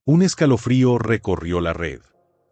Un escalofrío recorrió la red.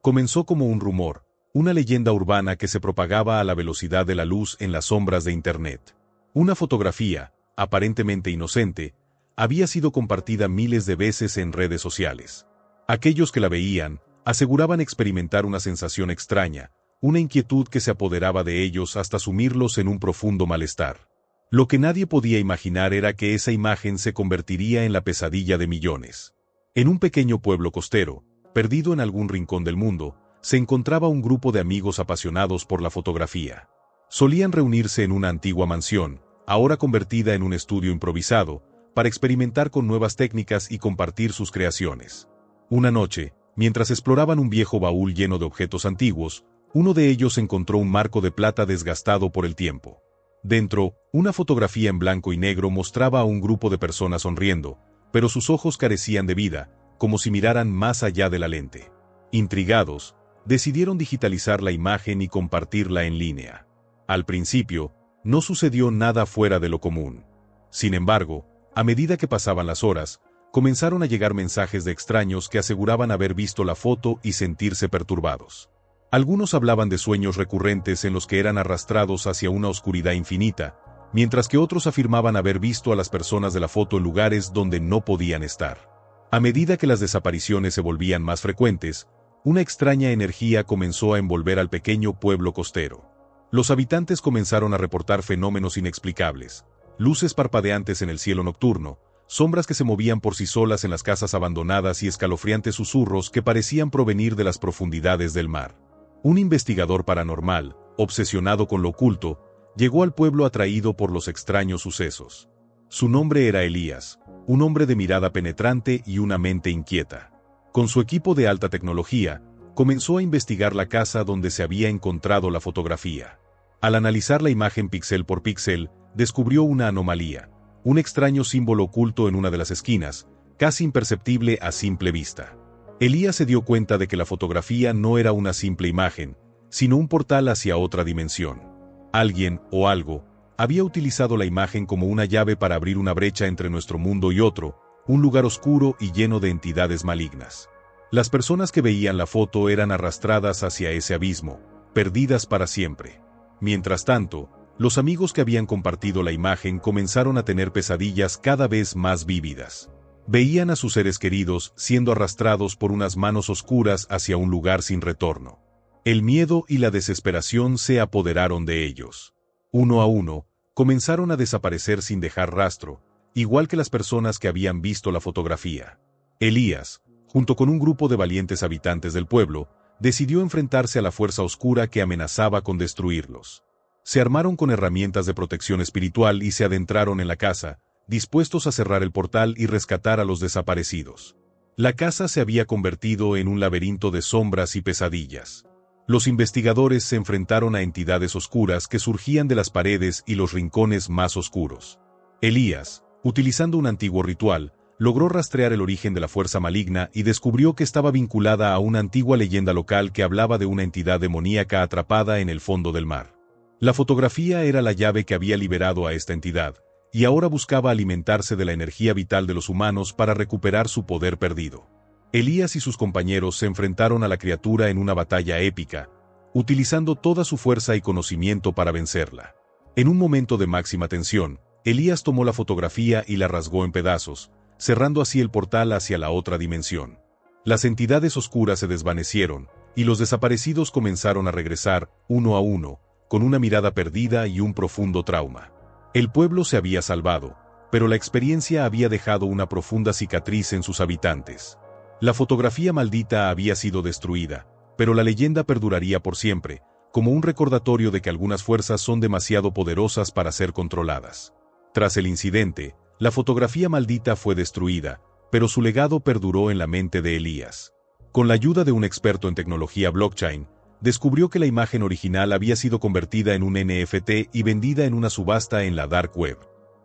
Comenzó como un rumor, una leyenda urbana que se propagaba a la velocidad de la luz en las sombras de Internet. Una fotografía, aparentemente inocente, había sido compartida miles de veces en redes sociales. Aquellos que la veían aseguraban experimentar una sensación extraña, una inquietud que se apoderaba de ellos hasta sumirlos en un profundo malestar. Lo que nadie podía imaginar era que esa imagen se convertiría en la pesadilla de millones. En un pequeño pueblo costero, perdido en algún rincón del mundo, se encontraba un grupo de amigos apasionados por la fotografía. Solían reunirse en una antigua mansión, ahora convertida en un estudio improvisado, para experimentar con nuevas técnicas y compartir sus creaciones. Una noche, mientras exploraban un viejo baúl lleno de objetos antiguos, uno de ellos encontró un marco de plata desgastado por el tiempo. Dentro, una fotografía en blanco y negro mostraba a un grupo de personas sonriendo, pero sus ojos carecían de vida, como si miraran más allá de la lente. Intrigados, decidieron digitalizar la imagen y compartirla en línea. Al principio, no sucedió nada fuera de lo común. Sin embargo, a medida que pasaban las horas, comenzaron a llegar mensajes de extraños que aseguraban haber visto la foto y sentirse perturbados. Algunos hablaban de sueños recurrentes en los que eran arrastrados hacia una oscuridad infinita, mientras que otros afirmaban haber visto a las personas de la foto en lugares donde no podían estar. A medida que las desapariciones se volvían más frecuentes, una extraña energía comenzó a envolver al pequeño pueblo costero. Los habitantes comenzaron a reportar fenómenos inexplicables, luces parpadeantes en el cielo nocturno, sombras que se movían por sí solas en las casas abandonadas y escalofriantes susurros que parecían provenir de las profundidades del mar. Un investigador paranormal, obsesionado con lo oculto, llegó al pueblo atraído por los extraños sucesos. Su nombre era Elías, un hombre de mirada penetrante y una mente inquieta. Con su equipo de alta tecnología, comenzó a investigar la casa donde se había encontrado la fotografía. Al analizar la imagen píxel por píxel, descubrió una anomalía, un extraño símbolo oculto en una de las esquinas, casi imperceptible a simple vista. Elías se dio cuenta de que la fotografía no era una simple imagen, sino un portal hacia otra dimensión. Alguien, o algo, había utilizado la imagen como una llave para abrir una brecha entre nuestro mundo y otro, un lugar oscuro y lleno de entidades malignas. Las personas que veían la foto eran arrastradas hacia ese abismo, perdidas para siempre. Mientras tanto, los amigos que habían compartido la imagen comenzaron a tener pesadillas cada vez más vívidas. Veían a sus seres queridos siendo arrastrados por unas manos oscuras hacia un lugar sin retorno. El miedo y la desesperación se apoderaron de ellos. Uno a uno, comenzaron a desaparecer sin dejar rastro, igual que las personas que habían visto la fotografía. Elías, junto con un grupo de valientes habitantes del pueblo, decidió enfrentarse a la fuerza oscura que amenazaba con destruirlos. Se armaron con herramientas de protección espiritual y se adentraron en la casa, dispuestos a cerrar el portal y rescatar a los desaparecidos. La casa se había convertido en un laberinto de sombras y pesadillas. Los investigadores se enfrentaron a entidades oscuras que surgían de las paredes y los rincones más oscuros. Elías, utilizando un antiguo ritual, logró rastrear el origen de la fuerza maligna y descubrió que estaba vinculada a una antigua leyenda local que hablaba de una entidad demoníaca atrapada en el fondo del mar. La fotografía era la llave que había liberado a esta entidad, y ahora buscaba alimentarse de la energía vital de los humanos para recuperar su poder perdido. Elías y sus compañeros se enfrentaron a la criatura en una batalla épica, utilizando toda su fuerza y conocimiento para vencerla. En un momento de máxima tensión, Elías tomó la fotografía y la rasgó en pedazos, cerrando así el portal hacia la otra dimensión. Las entidades oscuras se desvanecieron, y los desaparecidos comenzaron a regresar, uno a uno, con una mirada perdida y un profundo trauma. El pueblo se había salvado, pero la experiencia había dejado una profunda cicatriz en sus habitantes. La fotografía maldita había sido destruida, pero la leyenda perduraría por siempre, como un recordatorio de que algunas fuerzas son demasiado poderosas para ser controladas. Tras el incidente, la fotografía maldita fue destruida, pero su legado perduró en la mente de Elías. Con la ayuda de un experto en tecnología blockchain, descubrió que la imagen original había sido convertida en un NFT y vendida en una subasta en la Dark Web.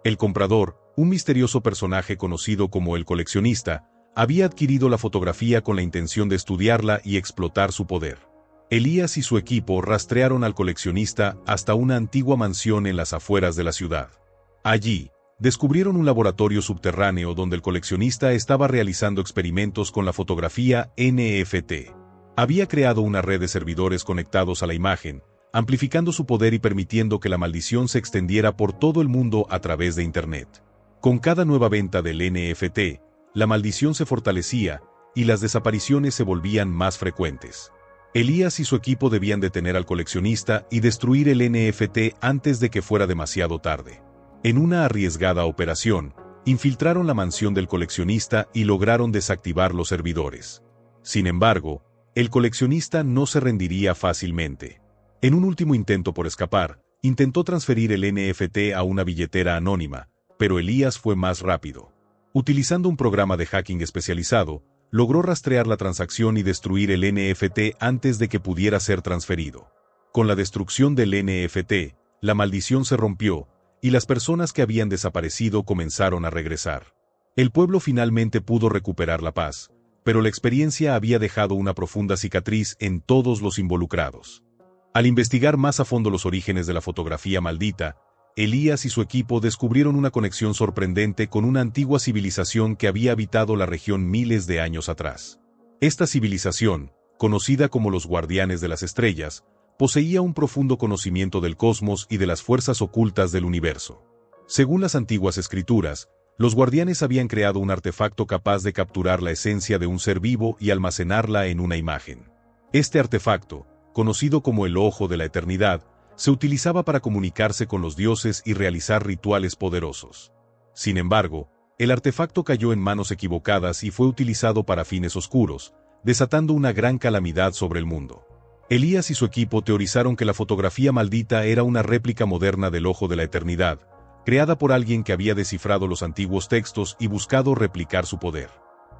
El comprador, un misterioso personaje conocido como el coleccionista, había adquirido la fotografía con la intención de estudiarla y explotar su poder. Elías y su equipo rastrearon al coleccionista hasta una antigua mansión en las afueras de la ciudad. Allí, Descubrieron un laboratorio subterráneo donde el coleccionista estaba realizando experimentos con la fotografía NFT. Había creado una red de servidores conectados a la imagen, amplificando su poder y permitiendo que la maldición se extendiera por todo el mundo a través de Internet. Con cada nueva venta del NFT, la maldición se fortalecía y las desapariciones se volvían más frecuentes. Elías y su equipo debían detener al coleccionista y destruir el NFT antes de que fuera demasiado tarde. En una arriesgada operación, infiltraron la mansión del coleccionista y lograron desactivar los servidores. Sin embargo, el coleccionista no se rendiría fácilmente. En un último intento por escapar, intentó transferir el NFT a una billetera anónima, pero Elías fue más rápido. Utilizando un programa de hacking especializado, logró rastrear la transacción y destruir el NFT antes de que pudiera ser transferido. Con la destrucción del NFT, la maldición se rompió, y las personas que habían desaparecido comenzaron a regresar. El pueblo finalmente pudo recuperar la paz, pero la experiencia había dejado una profunda cicatriz en todos los involucrados. Al investigar más a fondo los orígenes de la fotografía maldita, Elías y su equipo descubrieron una conexión sorprendente con una antigua civilización que había habitado la región miles de años atrás. Esta civilización, conocida como los Guardianes de las Estrellas, poseía un profundo conocimiento del cosmos y de las fuerzas ocultas del universo. Según las antiguas escrituras, los guardianes habían creado un artefacto capaz de capturar la esencia de un ser vivo y almacenarla en una imagen. Este artefacto, conocido como el Ojo de la Eternidad, se utilizaba para comunicarse con los dioses y realizar rituales poderosos. Sin embargo, el artefacto cayó en manos equivocadas y fue utilizado para fines oscuros, desatando una gran calamidad sobre el mundo. Elías y su equipo teorizaron que la fotografía maldita era una réplica moderna del Ojo de la Eternidad, creada por alguien que había descifrado los antiguos textos y buscado replicar su poder.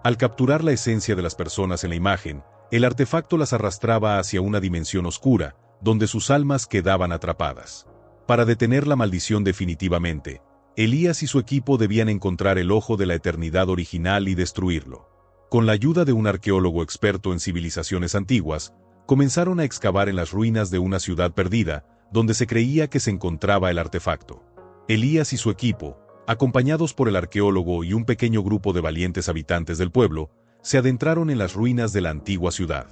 Al capturar la esencia de las personas en la imagen, el artefacto las arrastraba hacia una dimensión oscura, donde sus almas quedaban atrapadas. Para detener la maldición definitivamente, Elías y su equipo debían encontrar el Ojo de la Eternidad original y destruirlo. Con la ayuda de un arqueólogo experto en civilizaciones antiguas, comenzaron a excavar en las ruinas de una ciudad perdida, donde se creía que se encontraba el artefacto. Elías y su equipo, acompañados por el arqueólogo y un pequeño grupo de valientes habitantes del pueblo, se adentraron en las ruinas de la antigua ciudad.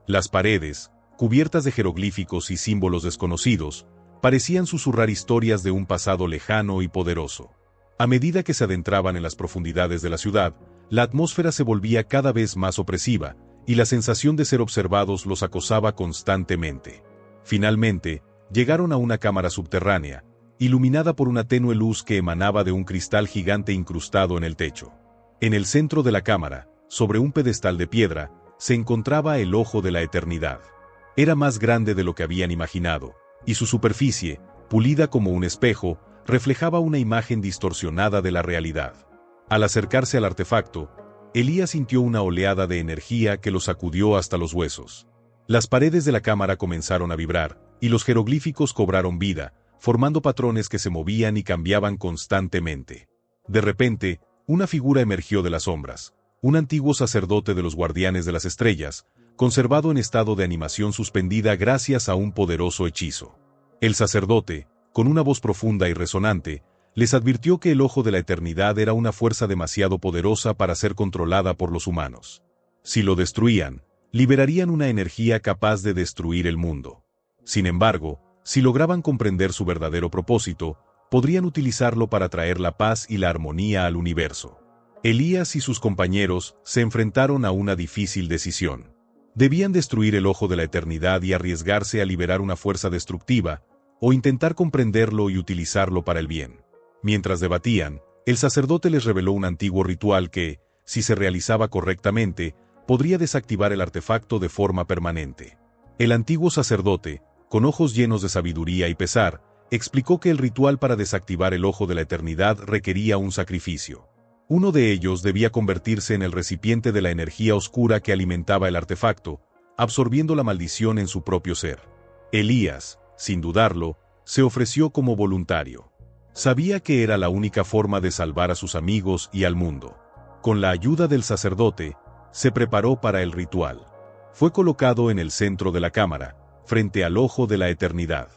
Las paredes, cubiertas de jeroglíficos y símbolos desconocidos, parecían susurrar historias de un pasado lejano y poderoso. A medida que se adentraban en las profundidades de la ciudad, la atmósfera se volvía cada vez más opresiva, y la sensación de ser observados los acosaba constantemente. Finalmente, llegaron a una cámara subterránea, iluminada por una tenue luz que emanaba de un cristal gigante incrustado en el techo. En el centro de la cámara, sobre un pedestal de piedra, se encontraba el Ojo de la Eternidad. Era más grande de lo que habían imaginado, y su superficie, pulida como un espejo, reflejaba una imagen distorsionada de la realidad. Al acercarse al artefacto, Elías sintió una oleada de energía que lo sacudió hasta los huesos. Las paredes de la cámara comenzaron a vibrar, y los jeroglíficos cobraron vida, formando patrones que se movían y cambiaban constantemente. De repente, una figura emergió de las sombras, un antiguo sacerdote de los Guardianes de las Estrellas, conservado en estado de animación suspendida gracias a un poderoso hechizo. El sacerdote, con una voz profunda y resonante, les advirtió que el Ojo de la Eternidad era una fuerza demasiado poderosa para ser controlada por los humanos. Si lo destruían, liberarían una energía capaz de destruir el mundo. Sin embargo, si lograban comprender su verdadero propósito, podrían utilizarlo para traer la paz y la armonía al universo. Elías y sus compañeros se enfrentaron a una difícil decisión. Debían destruir el Ojo de la Eternidad y arriesgarse a liberar una fuerza destructiva, o intentar comprenderlo y utilizarlo para el bien. Mientras debatían, el sacerdote les reveló un antiguo ritual que, si se realizaba correctamente, podría desactivar el artefacto de forma permanente. El antiguo sacerdote, con ojos llenos de sabiduría y pesar, explicó que el ritual para desactivar el Ojo de la Eternidad requería un sacrificio. Uno de ellos debía convertirse en el recipiente de la energía oscura que alimentaba el artefacto, absorbiendo la maldición en su propio ser. Elías, sin dudarlo, se ofreció como voluntario. Sabía que era la única forma de salvar a sus amigos y al mundo. Con la ayuda del sacerdote, se preparó para el ritual. Fue colocado en el centro de la cámara, frente al Ojo de la Eternidad.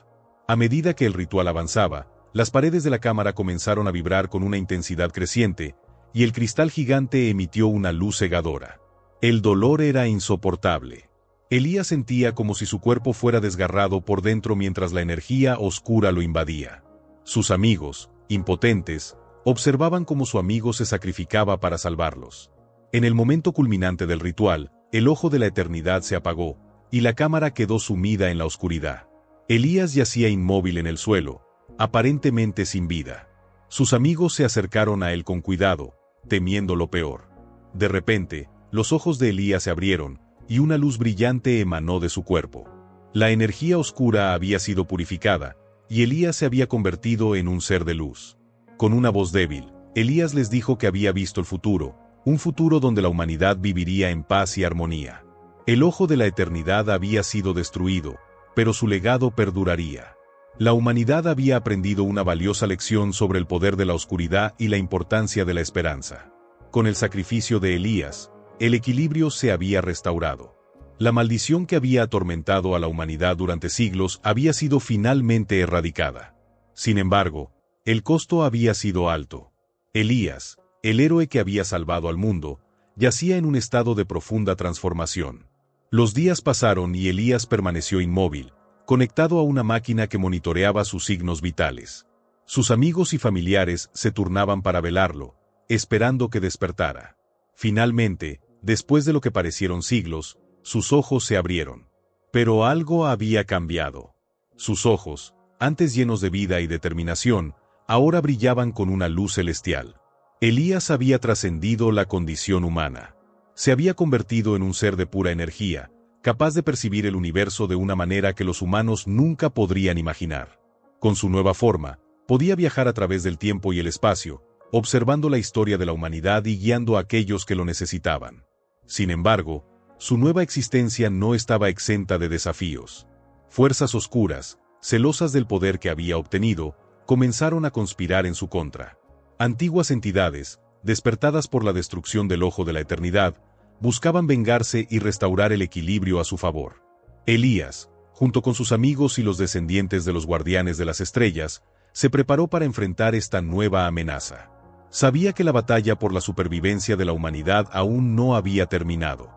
A medida que el ritual avanzaba, Las paredes de la cámara comenzaron a vibrar con una intensidad creciente, y el cristal gigante emitió una luz cegadora. El dolor era insoportable. Elías sentía como si su cuerpo fuera desgarrado por dentro mientras la energía oscura lo invadía. Sus amigos, impotentes, observaban cómo su amigo se sacrificaba para salvarlos. En el momento culminante del ritual, el ojo de la eternidad se apagó, y la cámara quedó sumida en la oscuridad. Elías yacía inmóvil en el suelo, aparentemente sin vida. Sus amigos se acercaron a él con cuidado, temiendo lo peor. De repente, los ojos de Elías se abrieron, y una luz brillante emanó de su cuerpo. La energía oscura había sido purificada, y Elías se había convertido en un ser de luz. Con una voz débil, Elías les dijo que había visto el futuro, un futuro donde la humanidad viviría en paz y armonía. El ojo de la eternidad había sido destruido, pero su legado perduraría. La humanidad había aprendido una valiosa lección sobre el poder de la oscuridad y la importancia de la esperanza. Con el sacrificio de Elías, el equilibrio se había restaurado. La maldición que había atormentado a la humanidad durante siglos había sido finalmente erradicada. Sin embargo, el costo había sido alto. Elías, el héroe que había salvado al mundo, yacía en un estado de profunda transformación. Los días pasaron y Elías permaneció inmóvil, conectado a una máquina que monitoreaba sus signos vitales. Sus amigos y familiares se turnaban para velarlo, esperando que despertara. Finalmente, después de lo que parecieron siglos, sus ojos se abrieron. Pero algo había cambiado. Sus ojos, antes llenos de vida y determinación, ahora brillaban con una luz celestial. Elías había trascendido la condición humana. Se había convertido en un ser de pura energía, capaz de percibir el universo de una manera que los humanos nunca podrían imaginar. Con su nueva forma, podía viajar a través del tiempo y el espacio, observando la historia de la humanidad y guiando a aquellos que lo necesitaban. Sin embargo, su nueva existencia no estaba exenta de desafíos. Fuerzas oscuras, celosas del poder que había obtenido, comenzaron a conspirar en su contra. Antiguas entidades, despertadas por la destrucción del ojo de la eternidad, buscaban vengarse y restaurar el equilibrio a su favor. Elías, junto con sus amigos y los descendientes de los guardianes de las estrellas, se preparó para enfrentar esta nueva amenaza. Sabía que la batalla por la supervivencia de la humanidad aún no había terminado.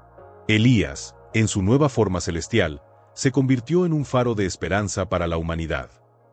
Elías, en su nueva forma celestial, se convirtió en un faro de esperanza para la humanidad.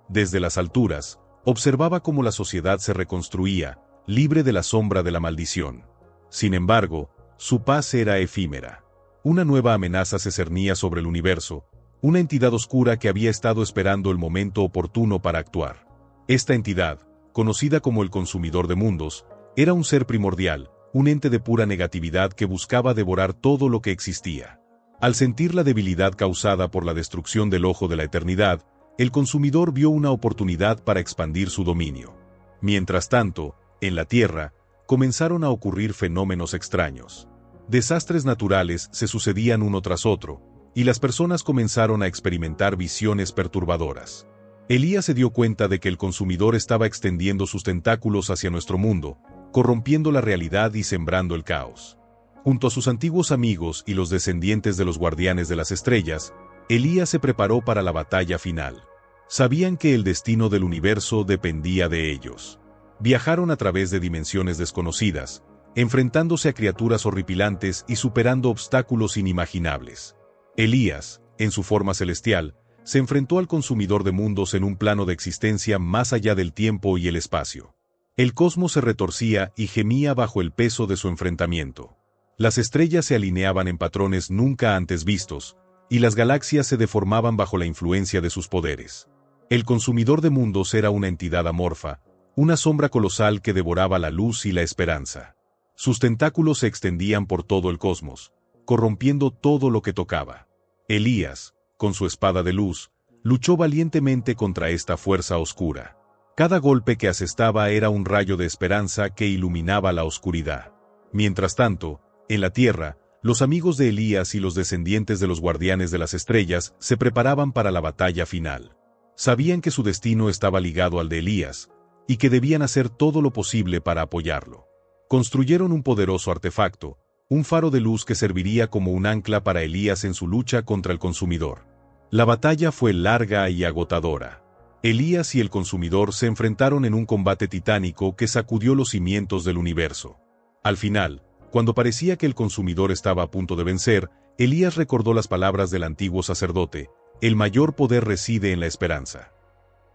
Desde las alturas, observaba cómo la sociedad se reconstruía, libre de la sombra de la maldición. Sin embargo, su paz era efímera. Una nueva amenaza se cernía sobre el universo, una entidad oscura que había estado esperando el momento oportuno para actuar. Esta entidad, conocida como el Consumidor de Mundos, era un ser primordial, un ente de pura negatividad que buscaba devorar todo lo que existía. Al sentir la debilidad causada por la destrucción del ojo de la eternidad, el consumidor vio una oportunidad para expandir su dominio. Mientras tanto, en la Tierra, comenzaron a ocurrir fenómenos extraños. Desastres naturales se sucedían uno tras otro, y las personas comenzaron a experimentar visiones perturbadoras. Elías se dio cuenta de que el consumidor estaba extendiendo sus tentáculos hacia nuestro mundo, corrompiendo la realidad y sembrando el caos. Junto a sus antiguos amigos y los descendientes de los guardianes de las estrellas, Elías se preparó para la batalla final. Sabían que el destino del universo dependía de ellos. Viajaron a través de dimensiones desconocidas, enfrentándose a criaturas horripilantes y superando obstáculos inimaginables. Elías, en su forma celestial, se enfrentó al Consumidor de Mundos en un plano de existencia más allá del tiempo y el espacio. El cosmos se retorcía y gemía bajo el peso de su enfrentamiento. Las estrellas se alineaban en patrones nunca antes vistos, y las galaxias se deformaban bajo la influencia de sus poderes. El Consumidor de Mundos era una entidad amorfa, una sombra colosal que devoraba la luz y la esperanza. Sus tentáculos se extendían por todo el cosmos, corrompiendo todo lo que tocaba. Elías, con su espada de luz, luchó valientemente contra esta fuerza oscura. Cada golpe que asestaba era un rayo de esperanza que iluminaba la oscuridad. Mientras tanto, en la Tierra, los amigos de Elías y los descendientes de los guardianes de las estrellas se preparaban para la batalla final. Sabían que su destino estaba ligado al de Elías, y que debían hacer todo lo posible para apoyarlo. Construyeron un poderoso artefacto, un faro de luz que serviría como un ancla para Elías en su lucha contra el consumidor. La batalla fue larga y agotadora. Elías y el consumidor se enfrentaron en un combate titánico que sacudió los cimientos del universo. Al final, cuando parecía que el consumidor estaba a punto de vencer, Elías recordó las palabras del antiguo sacerdote: el mayor poder reside en la esperanza.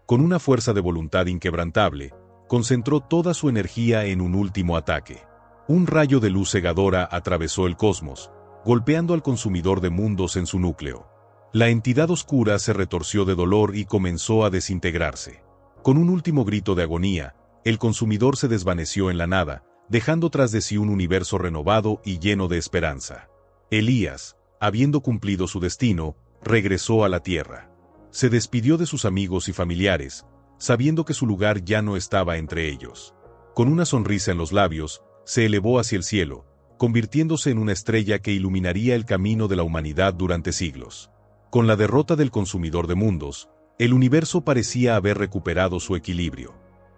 Con una fuerza de voluntad inquebrantable, concentró toda su energía en un último ataque. Un rayo de luz cegadora atravesó el cosmos, golpeando al consumidor de mundos en su núcleo. La entidad oscura se retorció de dolor y comenzó a desintegrarse. Con un último grito de agonía, el consumidor se desvaneció en la nada, dejando tras de sí un universo renovado y lleno de esperanza. Elías, habiendo cumplido su destino, regresó a la tierra. Se despidió de sus amigos y familiares, sabiendo que su lugar ya no estaba entre ellos. Con una sonrisa en los labios, se elevó hacia el cielo, convirtiéndose en una estrella que iluminaría el camino de la humanidad durante siglos. Con la derrota del consumidor de mundos, el universo parecía haber recuperado su equilibrio.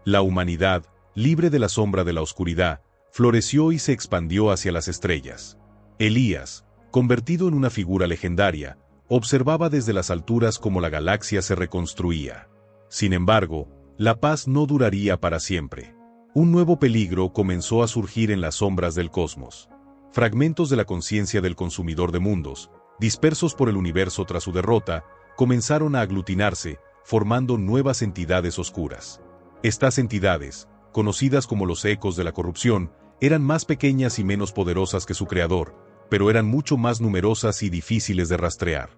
La humanidad, libre de la sombra de la oscuridad, floreció y se expandió hacia las estrellas. Elías, convertido en una figura legendaria, observaba desde las alturas cómo la galaxia se reconstruía. Sin embargo, la paz no duraría para siempre. Un nuevo peligro comenzó a surgir en las sombras del cosmos. Fragmentos de la conciencia del consumidor de mundos, dispersos por el universo tras su derrota, comenzaron a aglutinarse, formando nuevas entidades oscuras. Estas entidades, conocidas como los ecos de la corrupción, eran más pequeñas y menos poderosas que su creador, pero eran mucho más numerosas y difíciles de rastrear.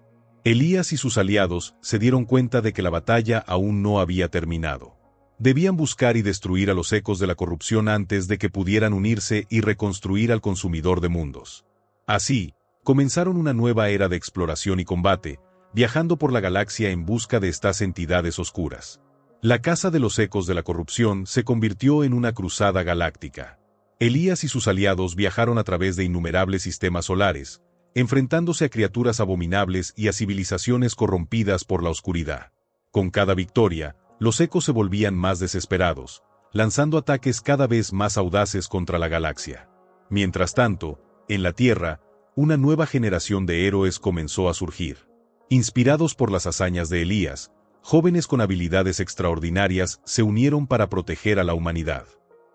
Elías y sus aliados se dieron cuenta de que la batalla aún no había terminado. Debían buscar y destruir a los ecos de la corrupción antes de que pudieran unirse y reconstruir al consumidor de mundos. Así, comenzaron una nueva era de exploración y combate, viajando por la galaxia en busca de estas entidades oscuras. La Casa de los Ecos de la Corrupción se convirtió en una cruzada galáctica. Elías y sus aliados viajaron a través de innumerables sistemas solares, enfrentándose a criaturas abominables y a civilizaciones corrompidas por la oscuridad. Con cada victoria, los ecos se volvían más desesperados, lanzando ataques cada vez más audaces contra la galaxia. Mientras tanto, en la Tierra, una nueva generación de héroes comenzó a surgir. Inspirados por las hazañas de Elías, jóvenes con habilidades extraordinarias se unieron para proteger a la humanidad.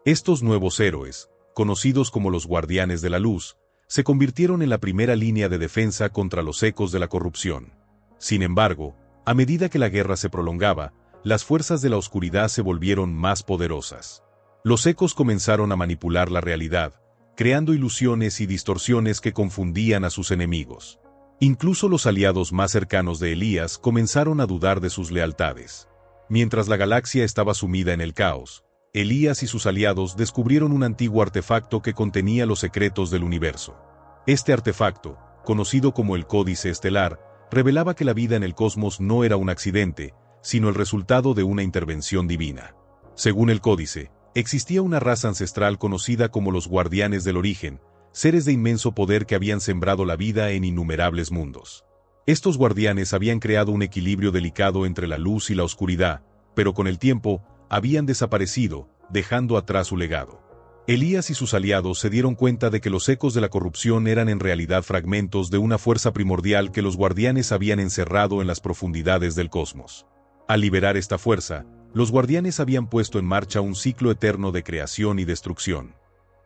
Estos nuevos héroes, conocidos como los Guardianes de la Luz, se convirtieron en la primera línea de defensa contra los ecos de la corrupción. Sin embargo, a medida que la guerra se prolongaba, las fuerzas de la oscuridad se volvieron más poderosas. Los ecos comenzaron a manipular la realidad, creando ilusiones y distorsiones que confundían a sus enemigos. Incluso los aliados más cercanos de Elías comenzaron a dudar de sus lealtades. Mientras la galaxia estaba sumida en el caos, Elías y sus aliados descubrieron un antiguo artefacto que contenía los secretos del universo. Este artefacto, conocido como el Códice Estelar, revelaba que la vida en el cosmos no era un accidente, sino el resultado de una intervención divina. Según el códice, existía una raza ancestral conocida como los Guardianes del Origen, seres de inmenso poder que habían sembrado la vida en innumerables mundos. Estos guardianes habían creado un equilibrio delicado entre la luz y la oscuridad, pero con el tiempo, habían desaparecido, dejando atrás su legado. Elías y sus aliados se dieron cuenta de que los ecos de la corrupción eran en realidad fragmentos de una fuerza primordial que los guardianes habían encerrado en las profundidades del cosmos. Al liberar esta fuerza, los guardianes habían puesto en marcha un ciclo eterno de creación y destrucción.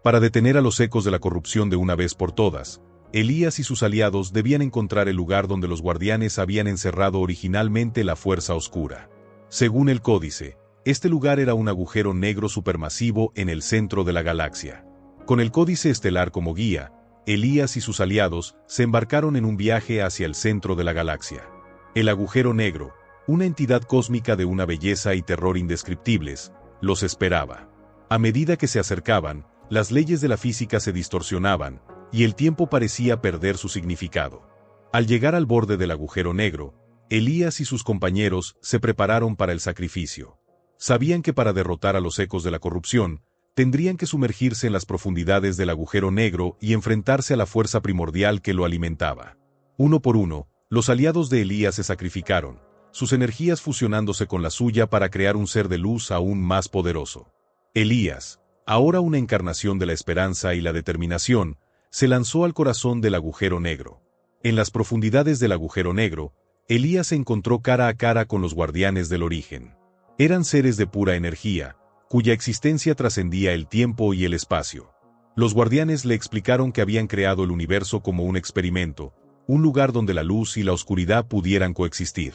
Para detener a los ecos de la corrupción de una vez por todas, Elías y sus aliados debían encontrar el lugar donde los guardianes habían encerrado originalmente la fuerza oscura. Según el códice, este lugar era un agujero negro supermasivo en el centro de la galaxia. Con el Códice Estelar como guía, Elías y sus aliados se embarcaron en un viaje hacia el centro de la galaxia. El agujero negro, una entidad cósmica de una belleza y terror indescriptibles, los esperaba. A medida que se acercaban, las leyes de la física se distorsionaban, y el tiempo parecía perder su significado. Al llegar al borde del agujero negro, Elías y sus compañeros se prepararon para el sacrificio. Sabían que para derrotar a los ecos de la corrupción, tendrían que sumergirse en las profundidades del agujero negro y enfrentarse a la fuerza primordial que lo alimentaba. Uno por uno, los aliados de Elías se sacrificaron, sus energías fusionándose con la suya para crear un ser de luz aún más poderoso. Elías, ahora una encarnación de la esperanza y la determinación, se lanzó al corazón del agujero negro. En las profundidades del agujero negro, Elías se encontró cara a cara con los Guardianes del Origen. Eran seres de pura energía, cuya existencia trascendía el tiempo y el espacio. Los guardianes le explicaron que habían creado el universo como un experimento, un lugar donde la luz y la oscuridad pudieran coexistir.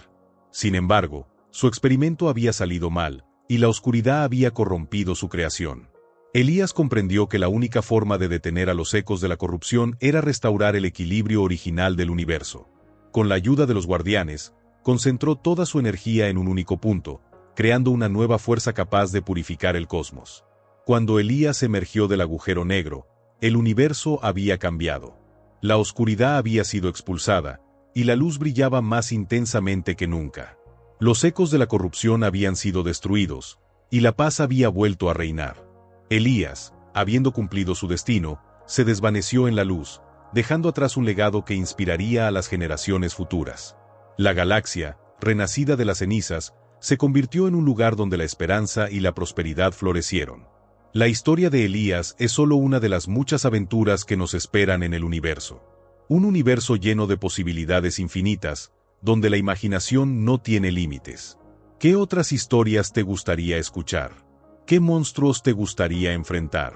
Sin embargo, su experimento había salido mal, y la oscuridad había corrompido su creación. Elías comprendió que la única forma de detener a los ecos de la corrupción era restaurar el equilibrio original del universo. Con la ayuda de los guardianes, concentró toda su energía en un único punto, creando una nueva fuerza capaz de purificar el cosmos. Cuando Elías emergió del agujero negro, el universo había cambiado. La oscuridad había sido expulsada, y la luz brillaba más intensamente que nunca. Los ecos de la corrupción habían sido destruidos, y la paz había vuelto a reinar. Elías, habiendo cumplido su destino, se desvaneció en la luz, dejando atrás un legado que inspiraría a las generaciones futuras. La galaxia, renacida de las cenizas, se convirtió en un lugar donde la esperanza y la prosperidad florecieron. La historia de Elías es solo una de las muchas aventuras que nos esperan en el universo. Un universo lleno de posibilidades infinitas, donde la imaginación no tiene límites. ¿Qué otras historias te gustaría escuchar? ¿Qué monstruos te gustaría enfrentar?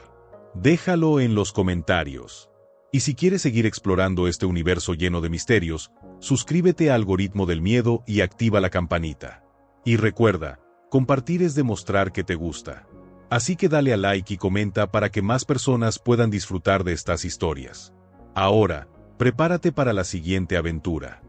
Déjalo en los comentarios. Y si quieres seguir explorando este universo lleno de misterios, suscríbete a Algoritmo del Miedo y activa la campanita. Y recuerda, compartir es demostrar que te gusta. Así que dale a like y comenta para que más personas puedan disfrutar de estas historias. Ahora, prepárate para la siguiente aventura.